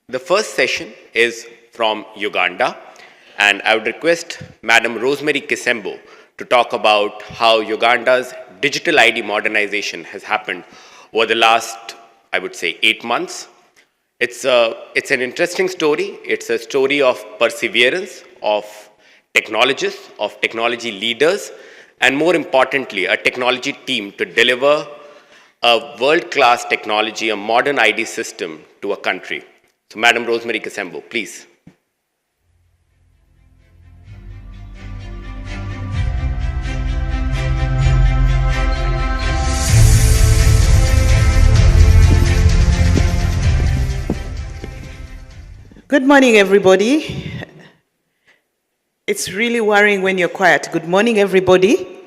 The first session is from Uganda, and I would request Madam Rosemary Kisembo to talk about how Uganda's digital ID modernization has happened over the last, I would say, 8 months. It's an interesting story. It's a story of perseverance, of technologists, of technology leaders, and more importantly, a technology team to deliver a world-class technology, a modern ID system to a country. So, Madam Rosemary Kisembo, please. Good morning, everybody. It's really worrying when you're quiet. Good morning, everybody.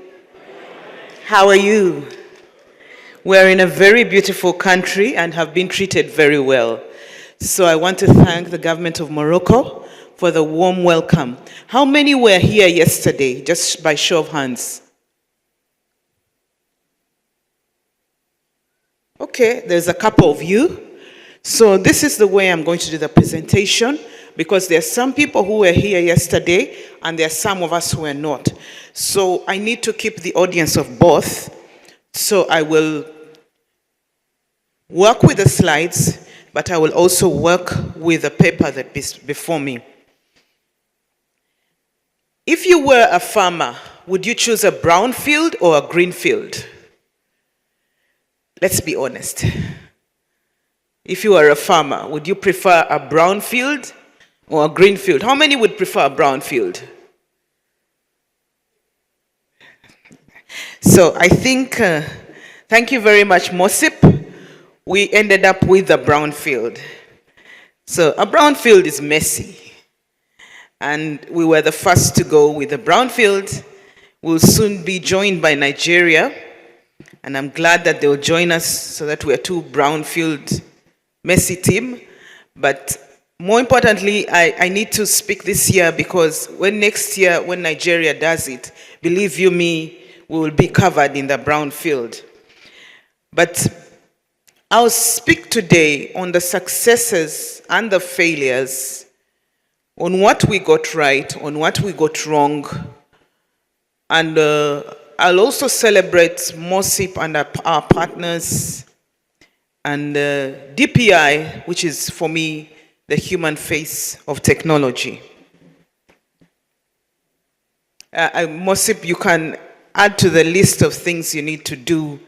How are you? We're in a very beautiful country and have been treated very well. So I want to thank the government of Morocco for the warm welcome. How many were here yesterday, just by show of hands? Okay, there's a couple of you. So this is the way I'm going to do the presentation, because there are some people who were here yesterday and there are some of us who are not. So I need to keep the audience of both. So I will work with the slides, but I will also work with the paper that is before me. If you were a farmer, would you choose a brownfield or a greenfield? Let's be honest. If you are a farmer, would you prefer a brownfield or a greenfield? How many would prefer a brownfield? So I think, thank you very much, MOSIP. We ended up with a brownfield. So a brownfield is messy. And we were the first to go with a brownfield. We'll soon be joined by Nigeria. And I'm glad that they'll join us so that we're two brownfield messy team. But more importantly, I need to speak this year, because next year, when Nigeria does it, believe you me, we will be covered in the brownfield. But I'll speak today on the successes and the failures, on what we got right, on what we got wrong, and I'll also celebrate MOSIP and our partners, and DPI, which is for me the human face of technology. MOSIP, you can add to the list of things you need to do,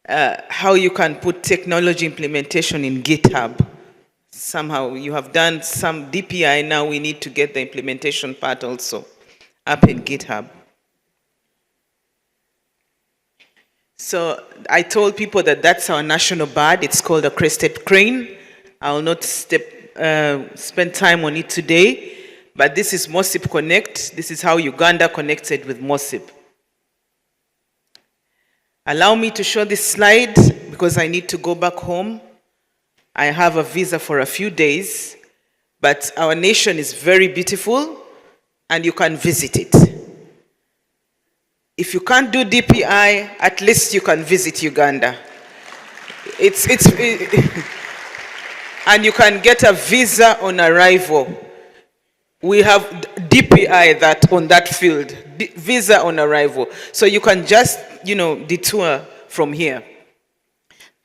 how you can put technology implementation in GitHub. Somehow you have done some DPI, now we need to get the implementation part also up in GitHub. So I told people that that's our national bird. It's called a crested crane. I will not spend time on it today, but this is MOSIP Connect. This is how Uganda connected with MOSIP. Allow me to show this slide because I need to go back home. I have a visa for a few days, but our nation is very beautiful and you can visit it. If you can't do DPI, at least you can visit Uganda. And you can get a visa on arrival. We have DPI on that field, visa on arrival. So you can just, detour from here.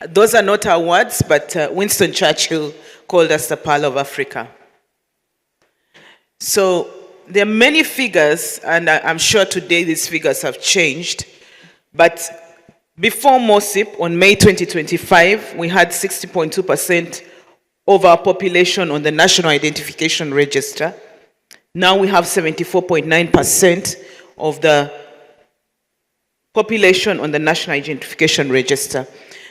Those are not our words, but Winston Churchill called us the Pearl of Africa. So there are many figures, and I'm sure today these figures have changed, but before MOSIP, on May 2025, we had 60.2% of our population on the National Identification Register. Now we have 74.9% of the population on the National Identification Register.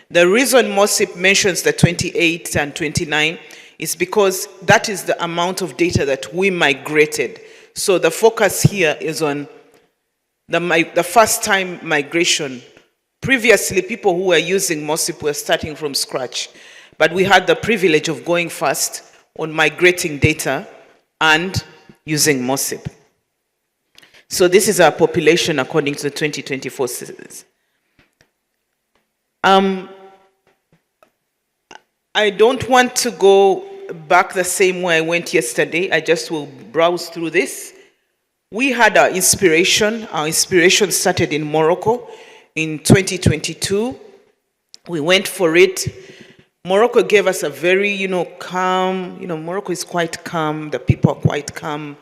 The reason MOSIP mentions the 28 and 29 is because that is the amount of data that we migrated. So the focus here is on the first time migration. Previously, people who were using MOSIP were starting from scratch, but we had the privilege of going first on migrating data and using MOSIP. So this is our population according to the 2024 census. I don't want to go back the same way I went yesterday. I just will browse through this. We had our inspiration. Our inspiration started in Morocco in 2022. We went for it. Morocco gave us a very, calm, Morocco is quite calm. The people are quite calm.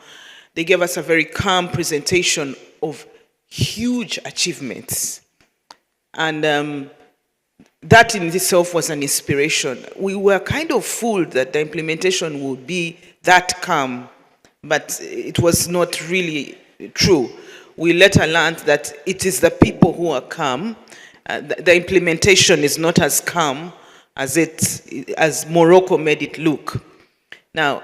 They gave us a very calm presentation of huge achievements. And that in itself was an inspiration. We were kind of fooled that the implementation would be that calm, but it was not really true. We later learned that it is the people who are calm. The implementation is not as calm as Morocco made it look. Now,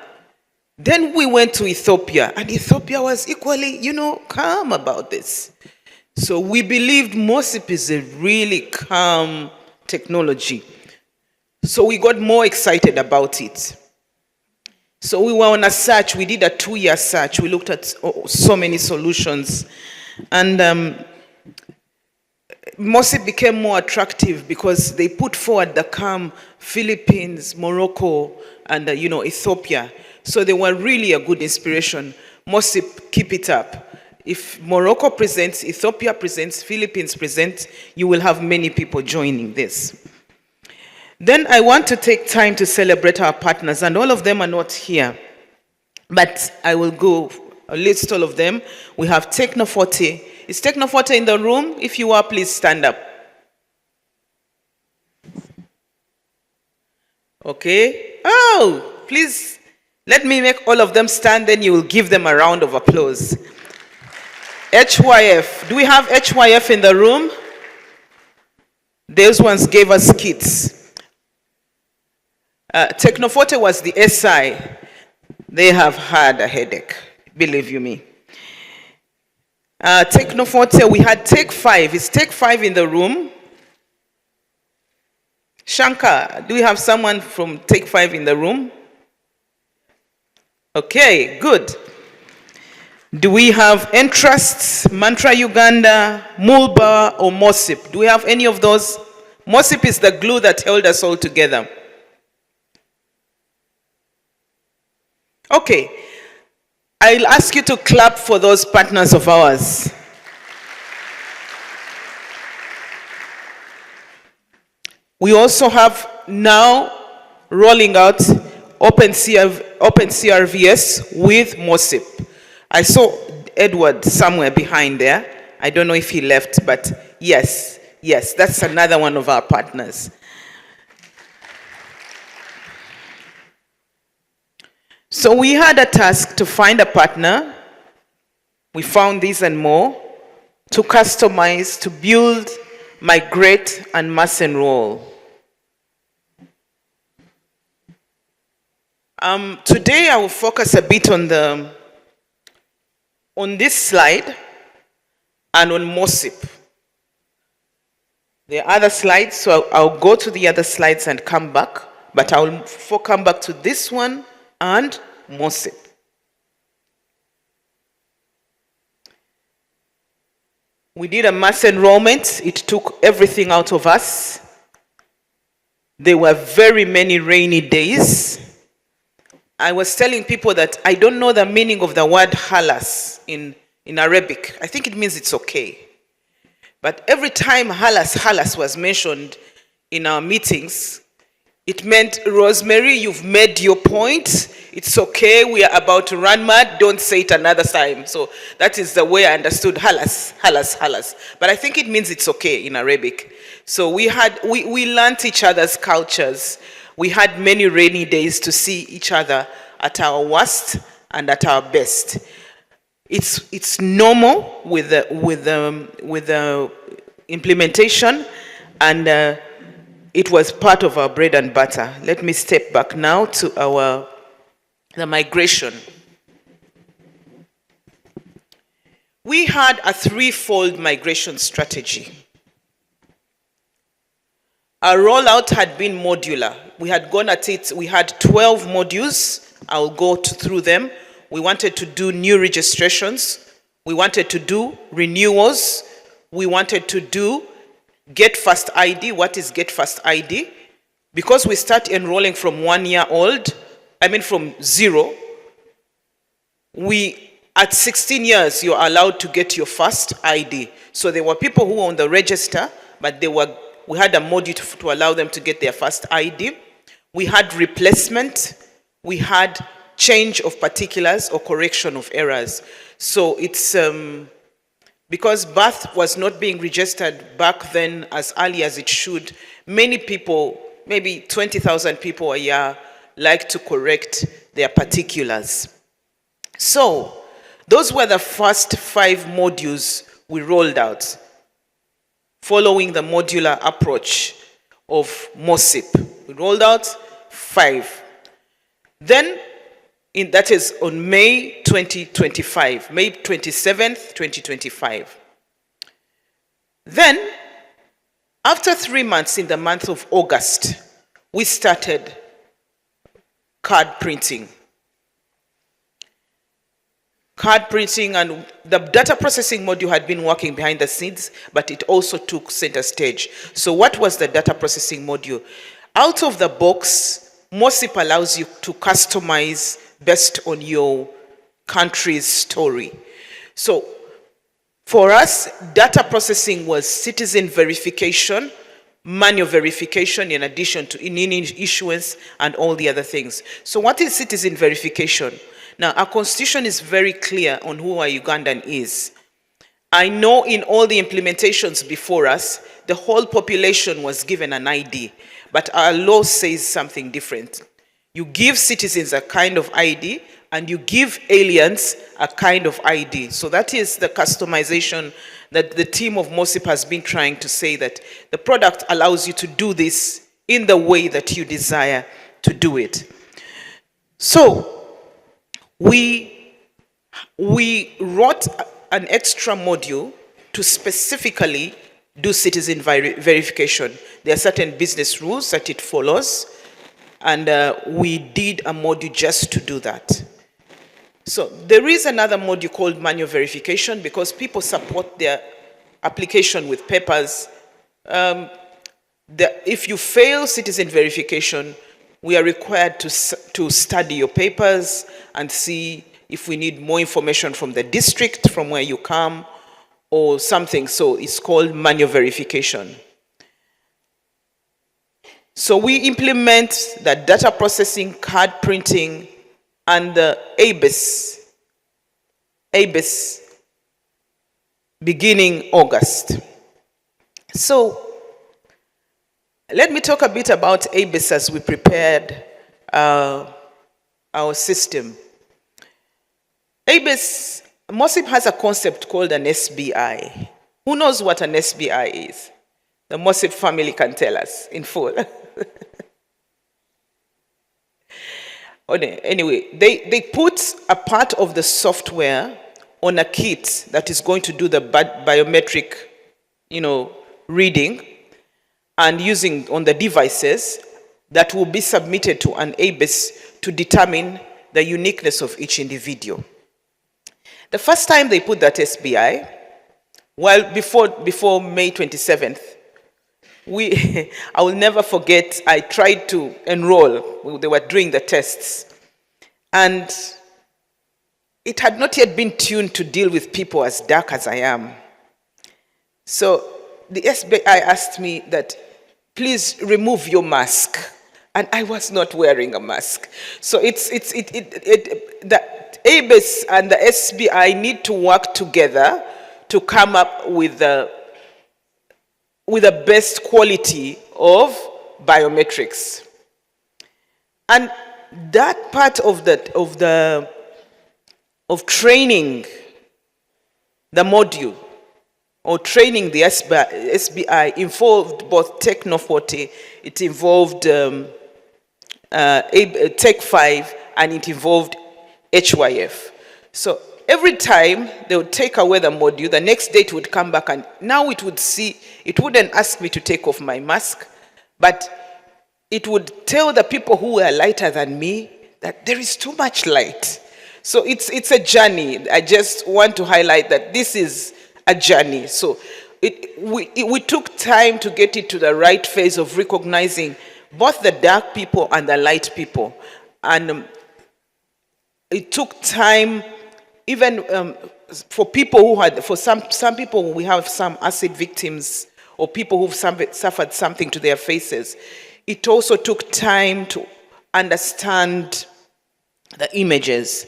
then we went to Ethiopia, and Ethiopia was equally, calm about this. So we believed MOSIP is a really calm technology. So we got more excited about it. So we were on a search. We did a 2-year search. We looked at so many solutions. And MOSIP became more attractive because they put forward the calm Philippines, Morocco, and Ethiopia. So they were really a good inspiration. MOSIP, keep it up. If Morocco presents, Ethiopia presents, Philippines presents, you will have many people joining this. Then I want to take time to celebrate our partners, and all of them are not here. But I will go list all of them. We have Technoforte. Is Technoforte in the room? If you are, please stand up. Okay. Oh, please let me make all of them stand, then you will give them a round of applause. HYF. Do we have HYF in the room? Those ones gave us kits. Technoforte was the SI. They have had a headache, believe you me. Technoforte, we had Take 5. Is Take 5 in the room? Shankar, do we have someone from Take 5 in the room? Okay, good. Do we have Entrust, Mantra Uganda, Mulba, or MOSIP? Do we have any of those? MOSIP is the glue that held us all together. Okay, I'll ask you to clap for those partners of ours. We also have now rolling out OpenCRVS with MOSIP. I saw Edward somewhere behind there. I don't know if he left, but yes, that's another one of our partners. So we had a task to find a partner. We found these and more to customize, to build, migrate, and mass enroll. Today I will focus a bit on this slide and on MOSIP. There are other slides, so I'll go to the other slides and come back, but I will come back to this one and MOSIP. We did a mass enrollment. It took everything out of us. There were very many rainy days. I was telling people that I don't know the meaning of the word halas in Arabic. I think it means it's okay. But every time halas was mentioned in our meetings, it meant, Rosemary, you've made your point. It's okay. We are about to run mad. Don't say it another time. So that is the way I understood halas. But I think it means it's okay in Arabic. So we learned each other's cultures. We had many rainy days to see each other at our worst and at our best. It's normal with the implementation, and it was part of our bread and butter. Let me step back now to the migration. We had a threefold migration strategy. Our rollout had been modular. We had gone at it, we had 12 modules. I'll go through them. We wanted to do new registrations. We wanted to do renewals. We wanted to do Get First ID. What is Get First ID? because we start enrolling from 1 year old, from 0, at 16 years, you're allowed to get your first ID. So there were people who were on the register, but we had a module to allow them to get their first ID. We had replacement. We had change of particulars or correction of errors. So it's, because birth was not being registered back then as early as it should, many people, maybe 20,000 people a year, like to correct their particulars. So those were the first 5 modules we rolled out, following the modular approach of MOSIP. We rolled out 5. Then, that is on May 2025, May 27th, 2025. Then, after 3 months, in the month of August, we started card printing. Card printing, and the data processing module had been working behind the scenes, but it also took center stage. So what was the data processing module? Out of the box, MOSIP allows you to customize based on your country's story. So for us, data processing was citizen verification, manual verification, in addition to issuance and all the other things. So what is citizen verification? Now, our constitution is very clear on who a Ugandan is. I know in all the implementations before us, the whole population was given an ID, but our law says something different. You give citizens a kind of ID, and you give aliens a kind of ID. So that is the customization that the team of MOSIP has been trying to say, that the product allows you to do this in the way that you desire to do it. So, we wrote an extra module to specifically do citizen verification. There are certain business rules that it follows, and we did a module just to do that. So there is another module called manual verification, because people support their application with papers. If you fail citizen verification, we are required to study your papers and see if we need more information from the district, from where you come, or something. So it's called manual verification. So we implement the data processing, card printing, and the ABIS beginning August. So let me talk a bit about ABIS as we prepared our system. ABIS, MOSIP has a concept called an SBI. Who knows what an SBI is? The MOSIP family can tell us in full. Anyway, they put a part of the software on a kit that is going to do the biometric, reading, and using on the devices that will be submitted to an ABIS to determine the uniqueness of each individual. The first time they put that SBI, before May 27th, I will never forget, I tried to enroll. They were doing the tests. And it had not yet been tuned to deal with people as dark as I am. So the SBI asked me that, please remove your mask. And I was not wearing a mask. So the ABIS and the SBI need to work together to come up with the best quality of biometrics. And that part of training the module or training the SBI involved both Techno 40, it involved Tech 5, and it involved HYF. So every time they would take away the module, the next day it would come back, and now it wouldn't ask me to take off my mask, but it would tell the people who were lighter than me that there is too much light. So it's a journey. I just want to highlight that this is a journey. So we took time to get it to the right phase of recognizing both the dark people and the light people. And it took time, even for people who had, for some people, we have some acid victims or people who've suffered something to their faces. It also took time to understand the images.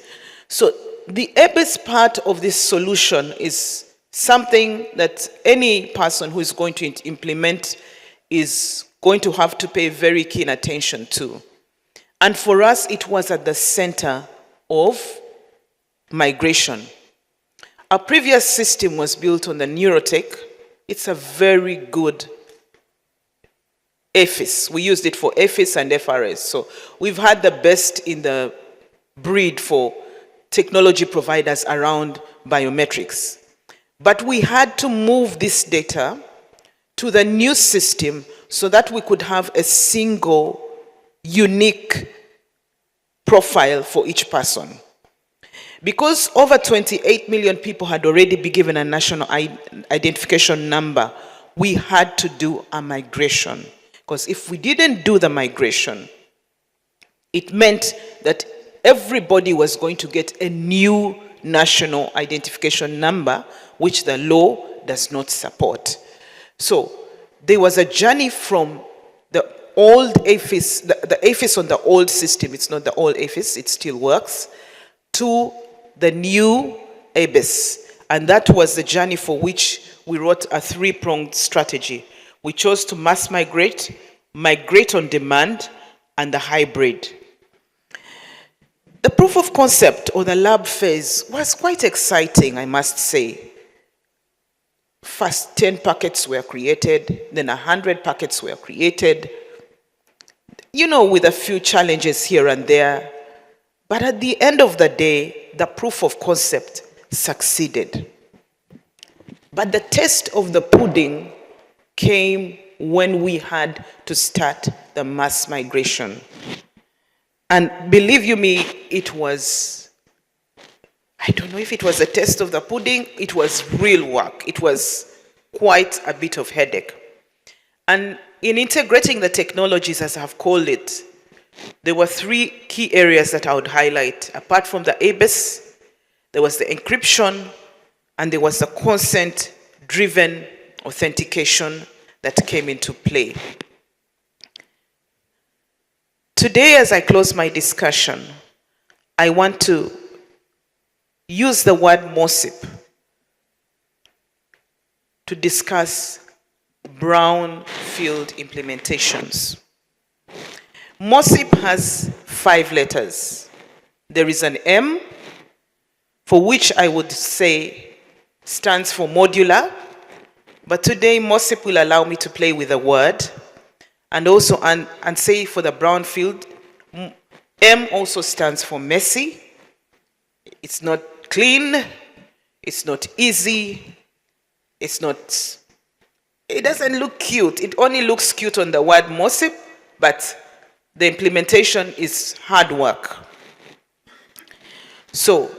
So the ABIS part of this solution is something that any person who is going to implement is going to have to pay very keen attention to. And for us, it was at the center of migration. Our previous system was built on the NIRA. It's a very good AFIS. We used it for AFIS and FRS. So we've had the best in the breed for technology providers around biometrics. But we had to move this data to the new system so that we could have a single, unique profile for each person. Because over 28 million people had already been given a national identification number, we had to do a migration. Because if we didn't do the migration, it meant that everybody was going to get a new national identification number, which the law does not support. So there was a journey from the old AFIS, the AFIS on the old system, it's not the old AFIS, it still works, to the new ABIS. And that was the journey for which we wrote a three-pronged strategy. We chose to mass migrate, migrate on demand, and the hybrid. The proof of concept or the lab phase was quite exciting, I must say. First 10 packets were created, then 100 packets were created, you know, with a few challenges here and there. But at the end of the day, the proof of concept succeeded. But the taste of the pudding came when we had to start the mass migration. And believe you me, it was, I don't know if it was a taste of the pudding, it was real work. It was quite a bit of headache. And in integrating the technologies, as I've called it, there were three key areas that I would highlight. Apart from the ABIS, there was the encryption, and there was the consent-driven authentication that came into play. Today, as I close my discussion, I want to use the word MOSIP to discuss brownfield implementations. MOSIP has 5 letters. There is an M, for which I would say stands for modular, but today MOSIP will allow me to play with the word, and also and say for the brownfield, M also stands for messy. It's not clean, it's not easy, it doesn't look cute. It only looks cute on the word MOSIP, but the implementation is hard work. So,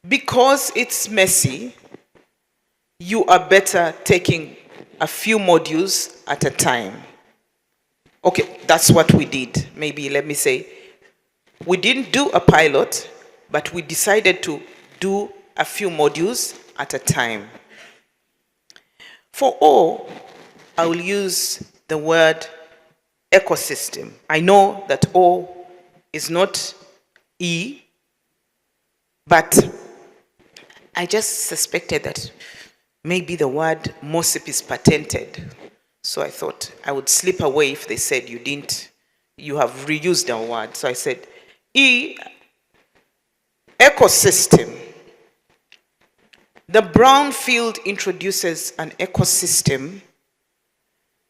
because it's messy, you are better taking a few modules at a time. Okay, that's what we did. Maybe let me say, we didn't do a pilot, but we decided to do a few modules at a time. For O, I will use the word ecosystem. I know that O is not E, but I just suspected that maybe the word MOSIP is patented. So I thought I would slip away if they said you have reused our word. So I said, E, ecosystem. The brownfield introduces an ecosystem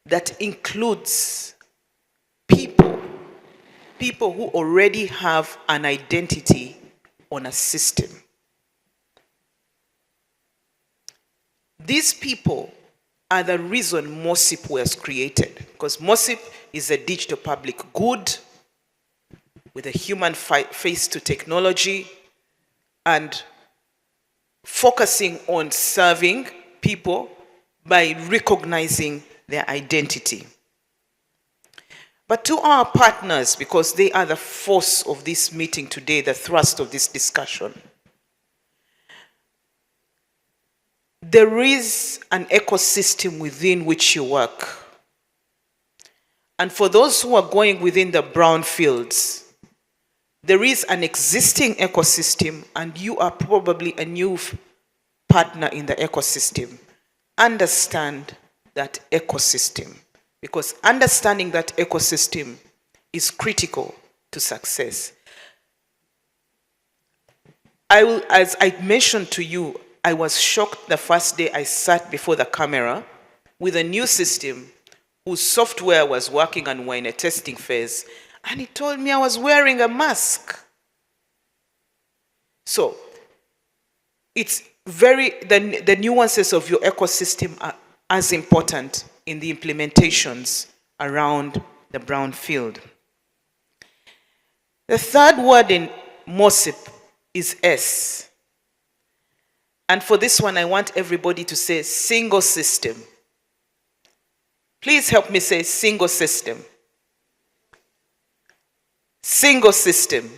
that includes people who already have an identity on a system. These people are the reason MOSIP was created, because MOSIP is a digital public good with a human face to technology and focusing on serving people by recognizing their identity. But to our partners, because they are the force of this meeting today, the thrust of this discussion, there is an ecosystem within which you work. And for those who are going within the brownfields, there is an existing ecosystem, and you are probably a new partner in the ecosystem. Understand that ecosystem, because understanding that ecosystem is critical to success. As I mentioned to you, I was shocked the first day I sat before the camera with a new system whose software was working and we're in a testing phase, and he told me I was wearing a mask. So, it's the nuances of your ecosystem are as important in the implementations around the brownfield. The third word in MOSIP is S. And for this one, I want everybody to say single system. Please help me say single system. Single system.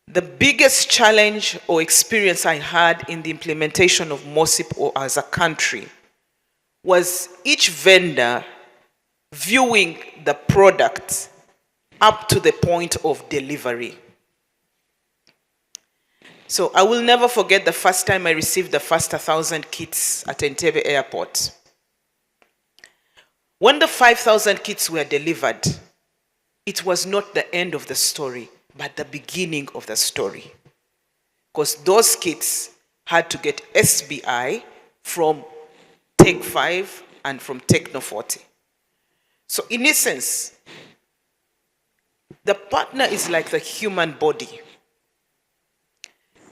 The biggest challenge or experience I had in the implementation of MOSIP or as a country was each vendor viewing the product up to the point of delivery. So I will never forget the first time I received the first 1,000 kits at Entebbe Airport. When the 5,000 kits were delivered, it was not the end of the story, but the beginning of the story. Because those kits had to get SBI from Tech 5 and from Techno 40. So in essence, the partner is like the human body.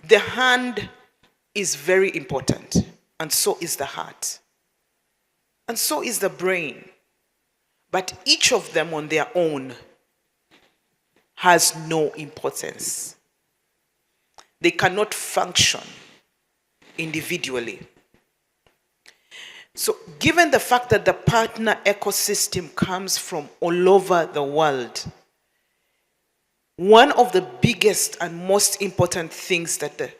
The hand is very important, and so is the heart, and so is the brain. But each of them on their own has no importance. They cannot function individually. So given the fact that the partner ecosystem comes from all over the world, one of the biggest and most important things that the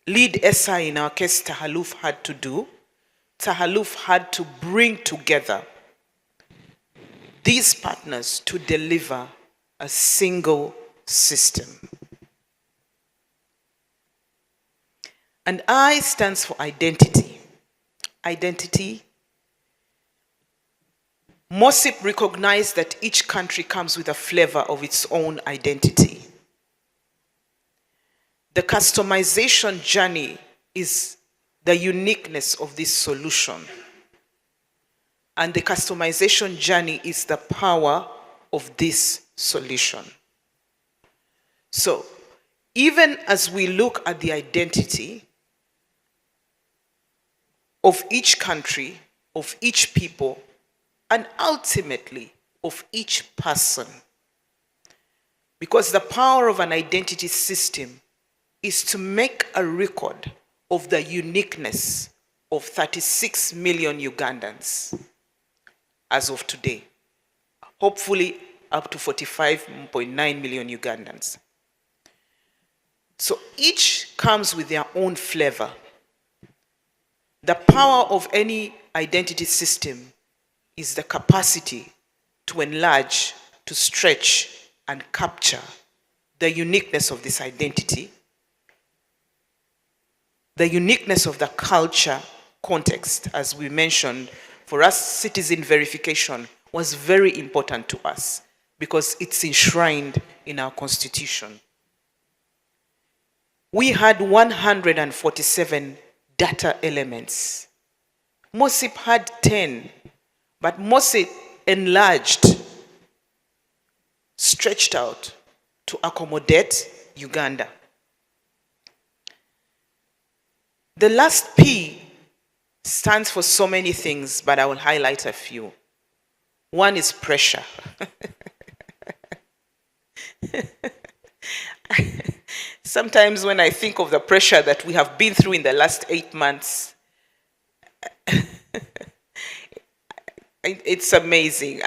lead SI in our case, Tahaluf, had to do, Tahaluf had to bring together these partners to deliver a single system. And I stands for identity. Identity. MOSIP recognized that each country comes with a flavor of its own identity. The customization journey is the uniqueness of this solution. And the customization journey is the power of this solution. So, even as we look at the identity of each country, of each people, and ultimately of each person, because the power of an identity system is to make a record of the uniqueness of 36 million Ugandans as of today. Hopefully up to 45.9 million Ugandans. So each comes with their own flavor. The power of any identity system is the capacity to enlarge, to stretch, and capture the uniqueness of this identity, the uniqueness of the culture context. As we mentioned, for us, citizen verification was very important to us because it's enshrined in our constitution. We had 147 data elements. MOSIP had 10, but MOSIP enlarged, stretched out to accommodate Uganda. The last P stands for so many things, but I will highlight a few. One is pressure. Sometimes when I think of the pressure that we have been through in the last 8 months, It's amazing.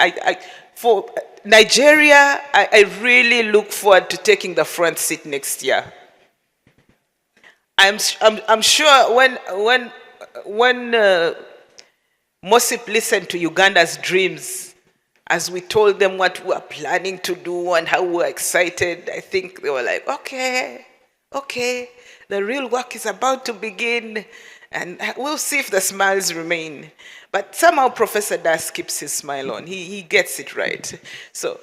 For Nigeria, I really look forward to taking the front seat next year. I'm sure when MOSIP listened to Uganda's dreams, as we told them what we are planning to do and how we're excited, I think they were like, okay, the real work is about to begin, and we'll see if the smiles remain. But somehow Professor Das keeps his smile on. He gets it right. So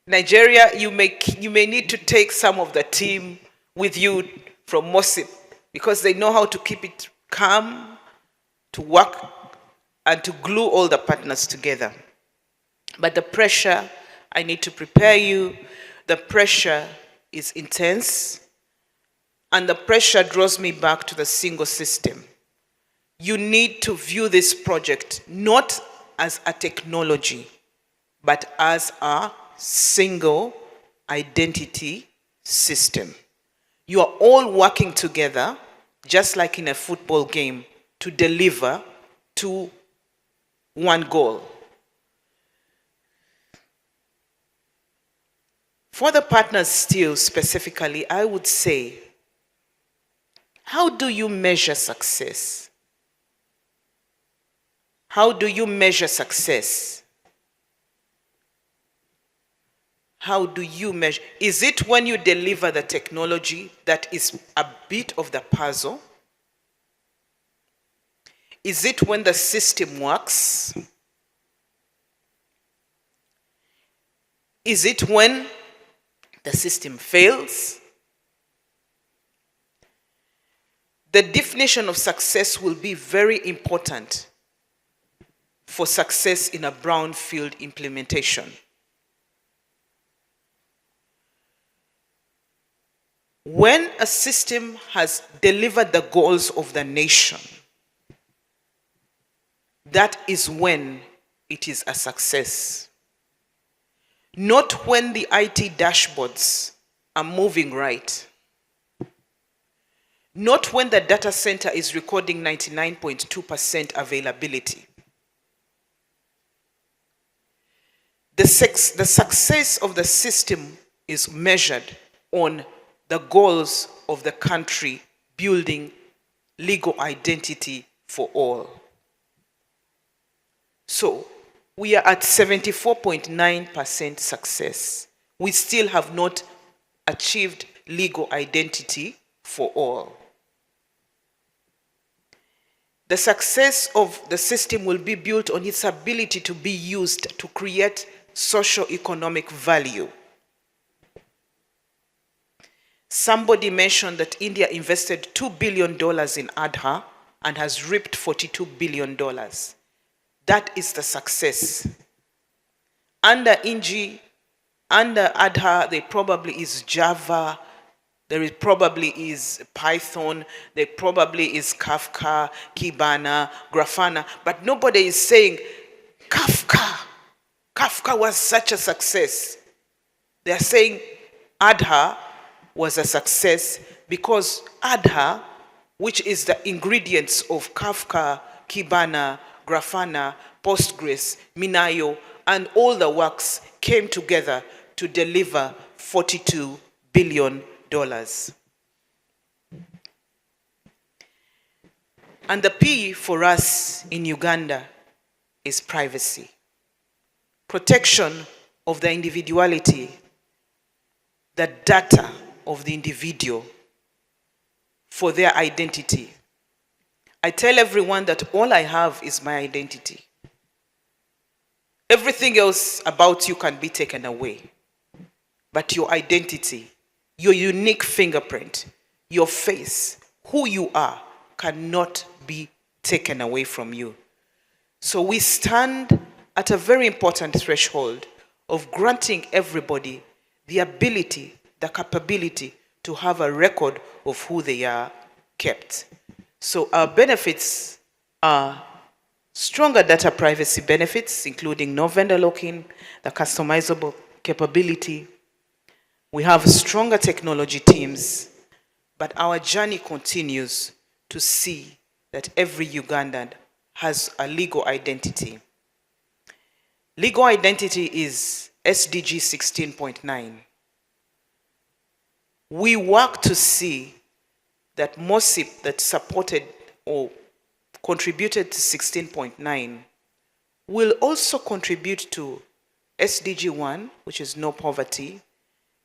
Nigeria, you may need to take some of the team with you from MOSIP, because they know how to keep it calm, to work, and to glue all the partners together. But the pressure, I need to prepare you, the pressure is intense, and the pressure draws me back to the single system. You need to view this project not as a technology, but as a single identity system. You are all working together, just like in a football game, to deliver to one goal. For the partners still specifically, I would say, how do you measure success? How do you measure success? How do you measure? Is it when you deliver the technology that is a bit of the puzzle? Is it when the system works? Is it when the system fails? The definition of success will be very important for success in a brownfield implementation. When a system has delivered the goals of the nation, that is when it is a success. Not when the IT dashboards are moving right. Not when the data center is recording 99.2% availability. The success of the system is measured on the goals of the country building legal identity for all. So, we are at 74.9% success. We still have not achieved legal identity for all. The success of the system will be built on its ability to be used to create socio-economic value. Somebody mentioned that India invested $2 billion in Aadhaar and has reaped $42 billion. That is the success. Under Inji, under Aadhaar, there probably is Java, there probably is Python, there probably is Kafka, Kibana, Grafana, but nobody is saying, Kafka was such a success. They are saying Aadhaar was a success because Aadhaar, which is the ingredients of Kafka, Kibana, Grafana, Postgres, Minayo, and all the works came together to deliver $42 billion. And the P for us in Uganda is privacy. Protection of the individuality, the data of the individual for their identity. I tell everyone that all I have is my identity. Everything else about you can be taken away. But your identity, your unique fingerprint, your face, who you are, cannot be taken away from you. So we stand at a very important threshold of granting everybody the ability, the capability to have a record of who they are kept. So our benefits are stronger data privacy benefits, including no vendor lock-in, the customizable capability. We have stronger technology teams, but our journey continues to see that every Ugandan has a legal identity. Legal identity is SDG 16.9. We work to see that MOSIP that supported or contributed to 16.9 will also contribute to SDG 1, which is no poverty,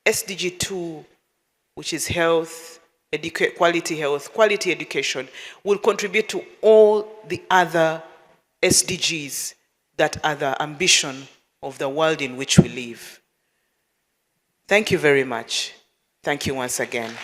SDG 2, which is health, quality education, will contribute to all the other SDGs that are the ambition of the world in which we live. Thank you very much. Thank you once again.